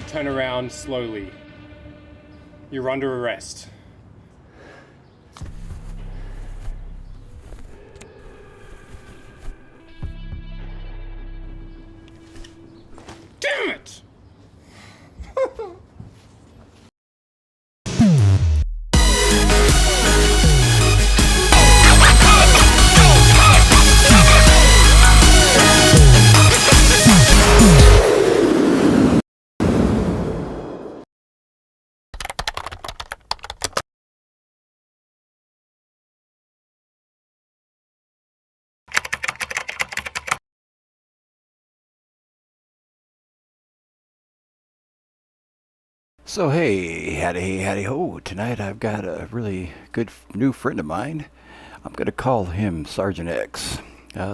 Turn around slowly. You're under arrest. Damn it! So hey, howdy ho. Tonight I've got a really good new friend of mine. I'm going to call him Sergeant X.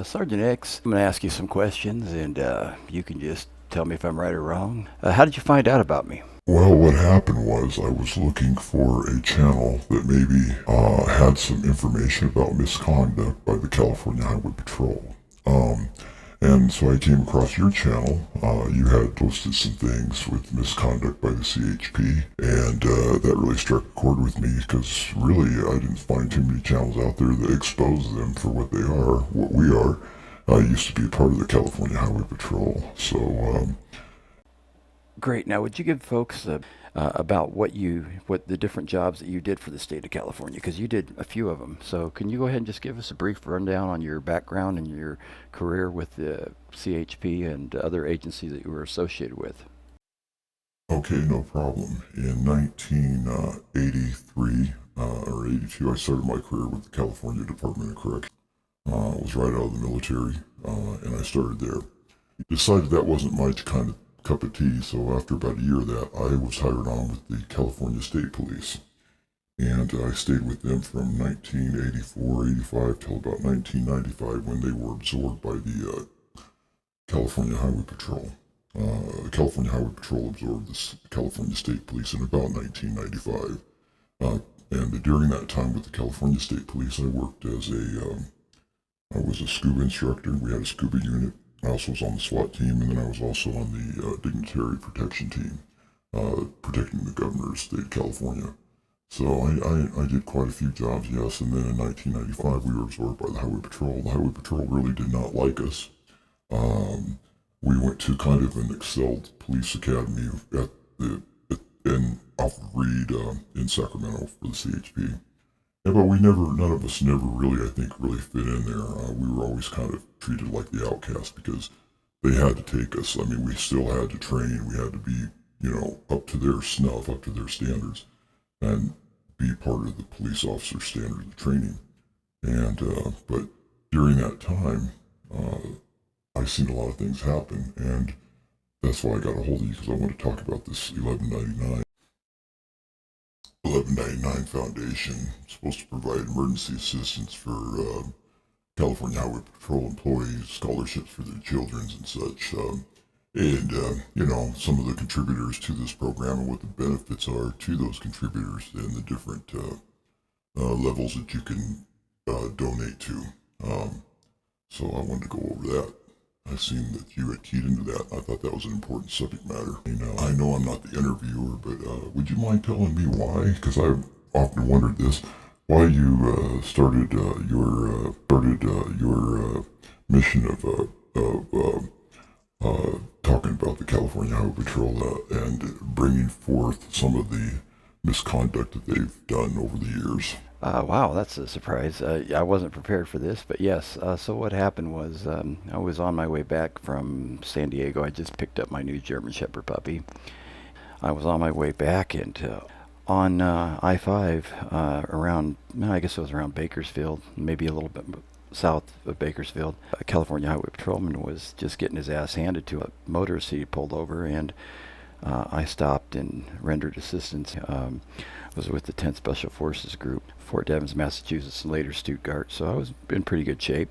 Sergeant X, I'm going to ask you some questions and you can just tell me if I'm right or wrong. How did you find out about me? Well, what happened was I was looking for a channel that maybe had some information about misconduct by the California Highway Patrol. And so I came across your channel. You had posted some things with misconduct by the CHP, and that really struck a chord with me because really I didn't find too many channels out there that expose them for what they are, what we are. I used to be a part of the California Highway Patrol, so Great. Now, would you give folks about what the different jobs that you did for the state of California? Because you did a few of them. So, can you go ahead and just give us a brief rundown on your background and your career with the CHP and other agencies that you were associated with? Okay, no problem. In 1983 or 82, I started my career with the California Department of Corrections. I was right out of the military, and I started there. Decided that wasn't my kind of cup of tea, so after about a year of that, I was hired on with the California State Police. And I stayed with them from 1984-85 till about 1995 when they were absorbed by the California Highway Patrol. California Highway Patrol absorbed the California State Police in about 1995. And during that time with the California State Police, I worked as I was a scuba instructor. We had a scuba unit. I also was on the SWAT team, and then I was also on the dignitary protection team, protecting the governor of the state of California. So I did quite a few jobs, yes, and then in 1995 we were absorbed by the Highway Patrol. The Highway Patrol really did not like us. We went to kind of an excelled police academy off of Reed in Sacramento for the CHP. Yeah, but none of us really, I think, really fit in there. We were always kind of treated like the outcast because they had to take us. I mean, we still had to train. We had to be, up to their snuff, up to their standards, and be part of the police officer standard of training. And, but during that time, I seen a lot of things happen, and that's why I got a hold of you, because I want to talk about this 1199 Foundation. It's supposed to provide emergency assistance for California Highway Patrol employees, scholarships for their children and such. Some of the contributors to this program and what the benefits are to those contributors and the different levels that you can donate to. So I wanted to go over that. I seen that you had keyed into that. I thought that was an important subject matter. I know I'm not the interviewer, but would you mind telling me why? Because I've often wondered this: why you started your mission of talking about the California Highway Patrol and bringing forth some of the misconduct that they've done over the years. Wow, that's a surprise. I wasn't prepared for this, but yes. So what happened was I was on my way back from San Diego. I just picked up my new German Shepherd puppy. I was on my way back, and on I-5 around, I guess it was around Bakersfield, maybe a little bit south of Bakersfield, a California Highway Patrolman was just getting his ass handed to a motorist he pulled over, and I stopped and rendered assistance. Was with the 10th Special Forces Group, Fort Devens, Massachusetts, and later Stuttgart, so I was in pretty good shape.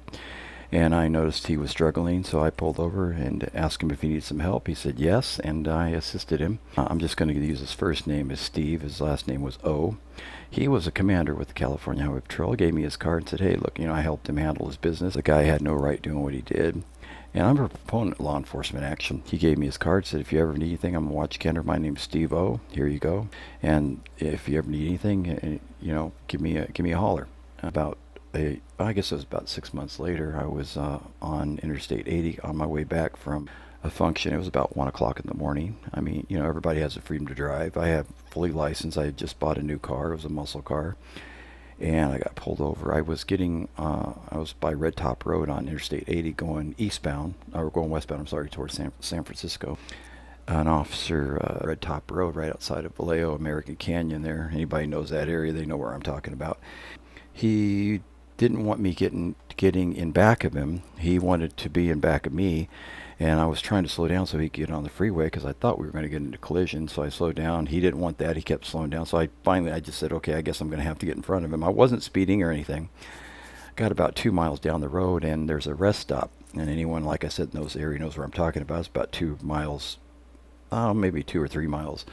And I noticed he was struggling, so I pulled over and asked him if he needed some help. He said yes, and I assisted him. I'm just going to use his first name as Steve. His last name was O. He was a commander with the California Highway Patrol. He gave me his card and said, hey, look, I helped him handle his business. The guy had no right doing what he did. And I'm a proponent of law enforcement action. He gave me his card, said, if you ever need anything, I'm a watch Kenner. My name's Steve O. Here you go. And if you ever need anything, give me a holler. I guess it was about 6 months later, I was on Interstate 80 on my way back from a function. It was about 1 o'clock in the morning. I mean, everybody has the freedom to drive. I have fully licensed. I had just bought a new car. It was a muscle car. And I got pulled over. I was by Red Top Road on Interstate 80 going westbound, I'm sorry, towards San Francisco. An officer, Red Top Road right outside of Vallejo, American Canyon there. Anybody knows that area, they know where I'm talking about. He didn't want me getting in back of him. He wanted to be in back of me. And I was trying to slow down so he could get on the freeway because I thought we were going to get into collision. So I slowed down. He didn't want that. He kept slowing down. So I just said, okay, I guess I'm going to have to get in front of him. I wasn't speeding or anything. Got about 2 miles down the road and there's a rest stop. And anyone, like I said, in those areas knows where I'm talking about. It's about 2 miles, maybe 2 or 3 miles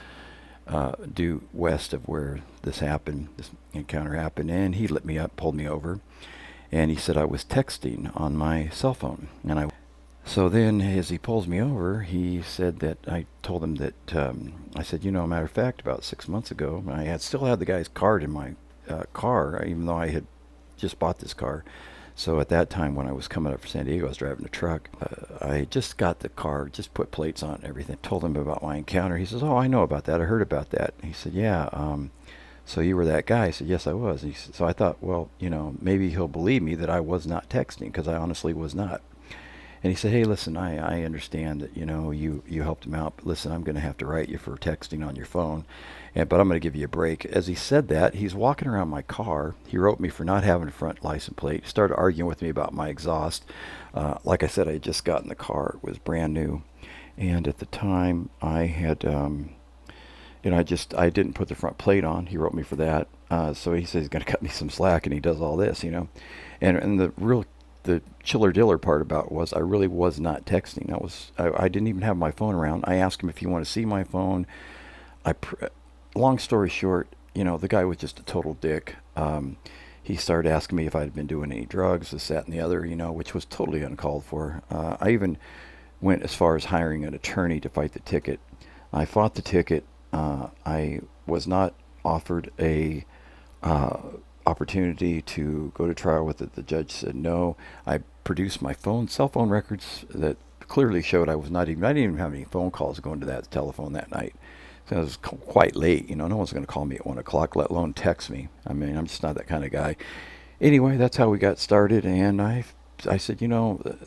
due west of where this encounter happened. And he lit me up, pulled me over. And he said I was texting on my cell phone. So then, as he pulls me over, he said that I told him that, I said, matter of fact, about 6 months ago, I still had the guy's card in my car, even though I had just bought this car. So at that time, when I was coming up for San Diego, I was driving a truck. I just got the car, just put plates on and everything. Told him about my encounter. He says, oh, I know about that. I heard about that. He said, yeah, so you were that guy? I said, yes, I was. So I thought, well, maybe he'll believe me that I was not texting, because I honestly was not. And he said, hey, listen, I understand that, you helped him out, but listen, I'm going to have to write you for texting on your phone, but I'm going to give you a break. As he said that, he's walking around my car. He wrote me for not having a front license plate, started arguing with me about my exhaust. Like I said, I had just gotten the car. It was brand new. And at the time, I had, I didn't put the front plate on. He wrote me for that. So he says he's going to cut me some slack, and he does all this, And the chiller diller part about it was I really was not texting. I didn't even have my phone around. I asked him if he wanted to see my phone. Long story short, the guy was just a total dick. He started asking me if I'd been doing any drugs, this, that, and the other, which was totally uncalled for. I even went as far as hiring an attorney to fight the ticket. I fought the ticket. I was not offered a opportunity to go to trial with it. The judge said no. I produced my cell phone records that clearly showed I didn't even have any phone calls going to that telephone that night. So it was quite late. No one's going to call me at 1 o'clock, let alone text me. I mean, I'm just not that kind of guy. Anyway, that's how we got started. And I said,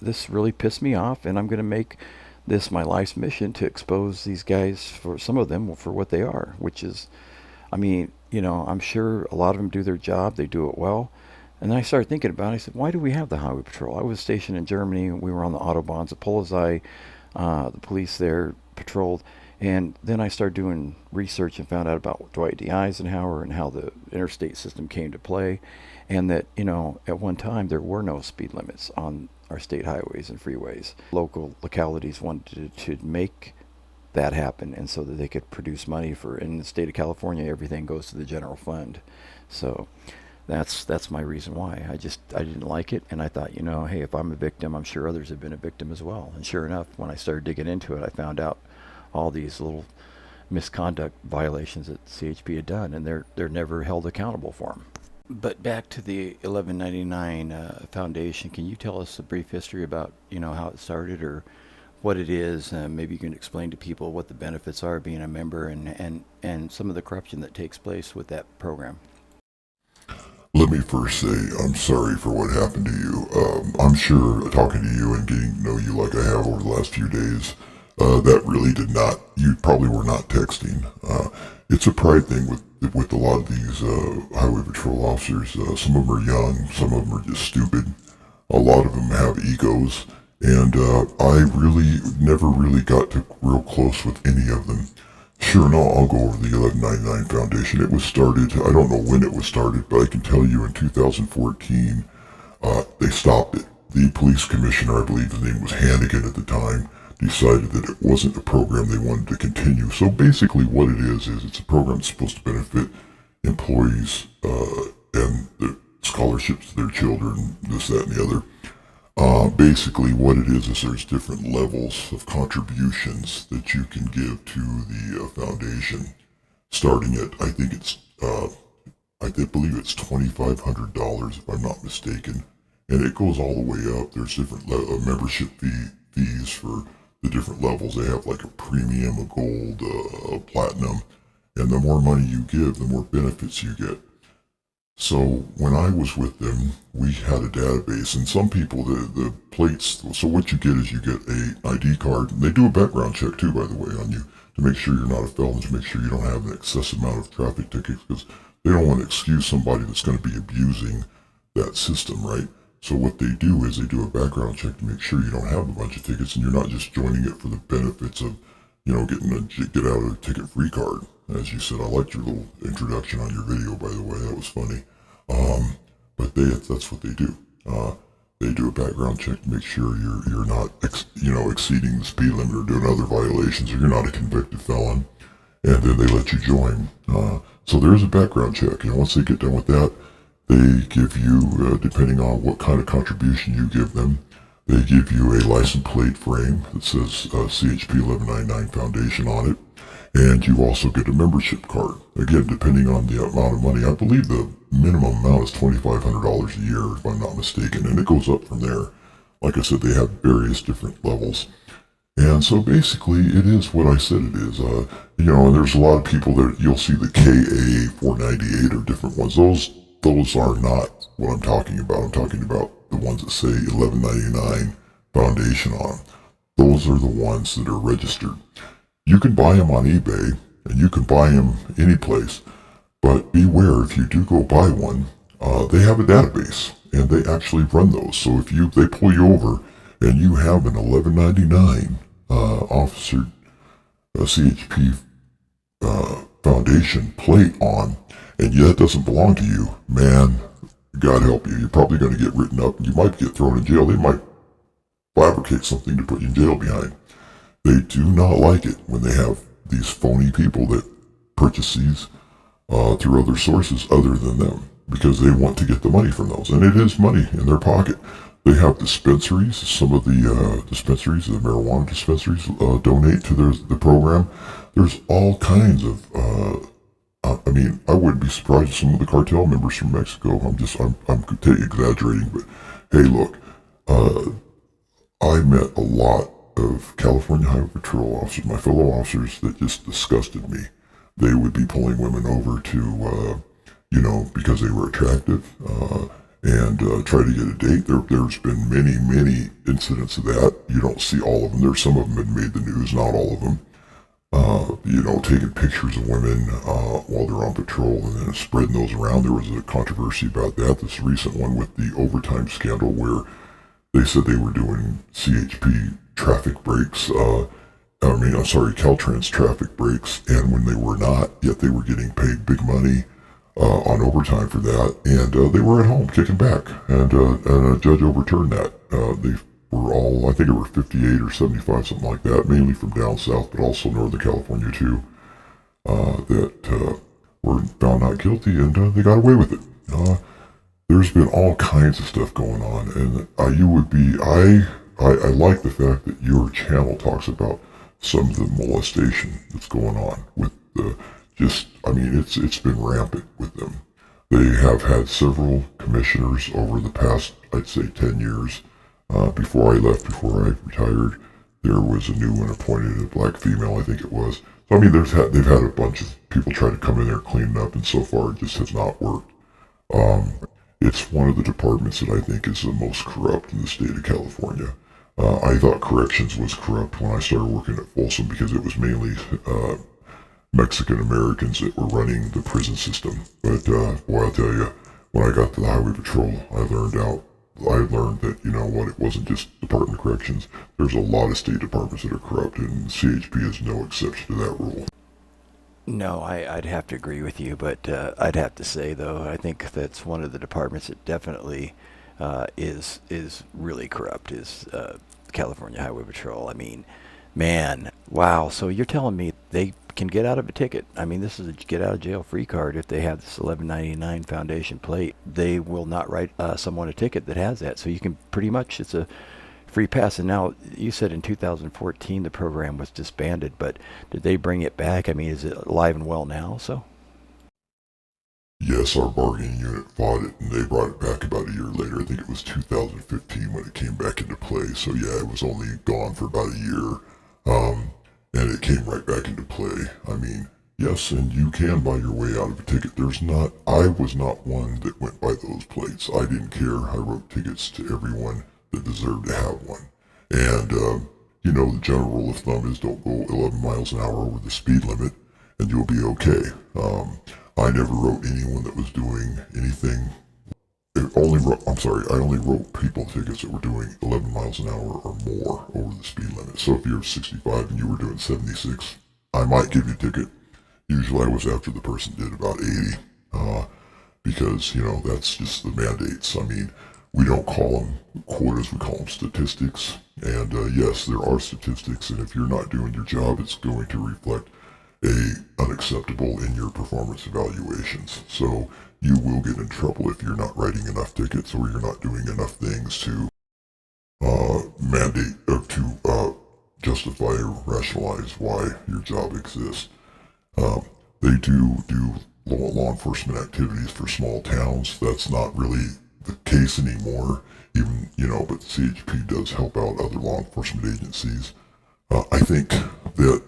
this really pissed me off, and I'm going to make this my life's mission to expose these guys, for some of them, for what they are, which is, I'm sure a lot of them do their job. They do it well. And then I started thinking about it. I said, why do we have the highway patrol? I was stationed in Germany. We were on the Autobahns, the Polizei, the police there patrolled. And then I started doing research and found out about Dwight D. Eisenhower and how the interstate system came to play. And that, at one time there were no speed limits on our state highways and freeways. Localities wanted to make that happen, and so that they could produce money in the state of California, everything goes to the general fund. So that's my reason why. I didn't like it, and I thought, hey, if I'm a victim, I'm sure others have been a victim as well. And sure enough, when I started digging into it, I found out all these little misconduct violations that CHP had done, and they're never held accountable for them. But back to the 1199 Foundation, can you tell us a brief history about how it started, or what it is? Maybe you can explain to people what the benefits are of being a member, and some of the corruption that takes place with that program. Let me first say I'm sorry for what happened to you. I'm sure talking to you and getting to know you like I have over the last few days, that really you probably were not texting. It's a pride thing with a lot of these highway patrol officers. Some of them are young, some of them are just stupid. A lot of them have egos, and I really never really got real close with any of them. Sure, no, I'll go over the 1199 Foundation. It was started, I don't know when it was started, but I can tell you in 2014, they stopped it. The police commissioner, I believe his name was Hannigan at the time, decided that it wasn't a program they wanted to continue. So basically what it is it's a program that's supposed to benefit employees and the scholarships to their children, this, that, and the other. Basically, what it is there's different levels of contributions that you can give to the foundation, starting at I believe it's $2,500 if I'm not mistaken, and it goes all the way up. There's different membership fees for the different levels. They have like a premium, a gold, a platinum, and the more money you give, the more benefits you get. So when I was with them, we had a database, and some people, the plates, so what you get is you get a ID card, and they do a background check too, by the way, on you, to make sure you're not a felon, to make sure you don't have an excessive amount of traffic tickets, because they don't want to excuse somebody that's going to be abusing that system, right? So what they do is they do a background check to make sure you don't have a bunch of tickets, and you're not just joining it for the benefits of, getting a get out of ticket free card. As you said, I liked your little introduction on your video, by the way. That was funny. But that's what they do. They do a background check to make sure you're not exceeding the speed limit or doing other violations, or you're not a convicted felon, and then they let you join. So there's a background check, and once they get done with that, they give you, depending on what kind of contribution you give them, they give you a license plate frame that says CHP 1199 Foundation on it, and you also get a membership card. Again, depending on the amount of money, I believe the minimum amount is $2,500 a year, if I'm not mistaken, and it goes up from there. Like I said, they have various different levels. And so basically, it is what I said it is. And there's a lot of people that you'll see the KA 498 or different ones. Those are not what I'm talking about. I'm talking about the ones that say 1199 Foundation on them. Those are the ones that are registered. You can buy them on eBay, and you can buy them any place, but beware, if you do go buy one, they have a database, and they actually run those. So if they pull you over, and you have an 1199 officer CHP Foundation plate on, and that doesn't belong to you, man, God help you, you're probably going to get written up, and you might get thrown in jail. They might fabricate something to put you in jail behind. They do not like it when they have these phony people that purchase these through other sources other than them, because they want to get the money from those, and it is money in their pocket. They have dispensaries. Some of the dispensaries, the marijuana dispensaries, donate to the program. There's all kinds of. I wouldn't be surprised if some of the cartel members from Mexico. I'm exaggerating, but hey, look, I met a lot of California Highway Patrol officers, my fellow officers, that just disgusted me. They would be pulling women over to, because they were attractive, and try to get a date. There's been many incidents of that. You don't see all of them. There's some of them that made the news, not all of them. Taking pictures of women while they're on patrol and then spreading those around. There was a controversy about that. This recent one with the overtime scandal where they said they were doing CHP traffic breaks. Caltrans traffic breaks, and when they were not, yet they were getting paid big money on overtime for that, and they were at home kicking back, and a judge overturned that. They were all, I think it were 58 or 75, something like that, mainly from down south, but also Northern California too, that were found not guilty, and they got away with it. There's been all kinds of stuff going on, and I like the fact that your channel talks about some of the molestation that's going on with it's been rampant with them. They have had several commissioners over the past, I'd say, 10 years. Before I retired, there was a new one appointed, a black female, I think it was. So, they've had a bunch of people try to come in there, clean it up, and so far it just has not worked. It's one of the departments that I think is the most corrupt in the state of California. I thought corrections was corrupt when I started working at Folsom, because it was mainly Mexican Americans that were running the prison system. But I'll tell you, when I got to the Highway Patrol, I learned that, it wasn't just Department of Corrections. There's a lot of state departments that are corrupt, and CHP is no exception to that rule. No, I'd have to agree with you, but I'd have to say, though, I think that's one of the departments that definitely is really corrupt, is California Highway Patrol. Man, wow. So you're telling me they can get out of a ticket. I mean, this is a get out of jail free card if they have this 1199 foundation plate. They will not write someone a ticket that has that. So you can pretty much, it's a free pass. And now you said in 2014 the program was disbanded, but did they bring it back? I mean, is it alive and well now? So Yes, our bargaining unit fought it, and they brought it back about a year later. I think it was 2015 when it came back into play. So yeah, it was only gone for about a year, and it came right back into play. I mean, yes, and you can buy your way out of a ticket. I was not one that went by those plates. I didn't care. I wrote tickets to everyone that deserved to have one. And, the general rule of thumb is don't go 11 miles an hour over the speed limit, and you'll be okay. I never wrote anyone that was doing anything. I only wrote people tickets that were doing 11 miles an hour or more over the speed limit. So if you're 65 and you were doing 76, I might give you a ticket. Usually I was after the person did about 80, because, that's just the mandates. I mean, we don't call them quotas, we call them statistics. And yes, there are statistics, and if you're not doing your job, it's going to reflect unacceptable in your performance evaluations. So you will get in trouble if you're not writing enough tickets or you're not doing enough things to mandate or to justify or rationalize why your job exists. They do law enforcement activities for small towns. That's not really the case anymore. Even but the CHP does help out other law enforcement agencies. I think that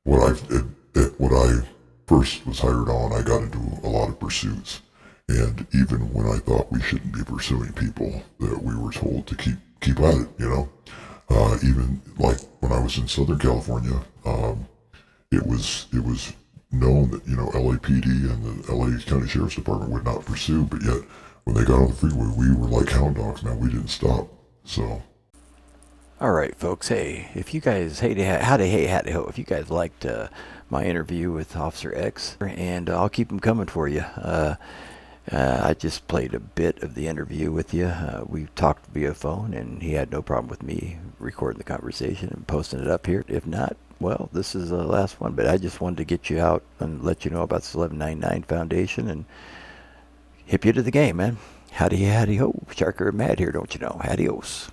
when I first was hired on, I got into a lot of pursuits. And even when I thought we shouldn't be pursuing people, that we were told to keep at it, even like when I was in Southern California, it was known that, LAPD and the LA County Sheriff's Department would not pursue, but yet when they got on the freeway, we were like hound dogs, man. We didn't stop. So all right, folks. Hey, if you guys howdy ho, if you guys liked my interview with Officer X, and I'll keep them coming for you. I just played a bit of the interview with you. We talked via phone, and he had no problem with me recording the conversation and posting it up here. If not, well, this is the last one. But I just wanted to get you out and let you know about this 1199 Foundation and hip you to the game, man. Howdy ho. Sharker Mad here, don't you know? Adios.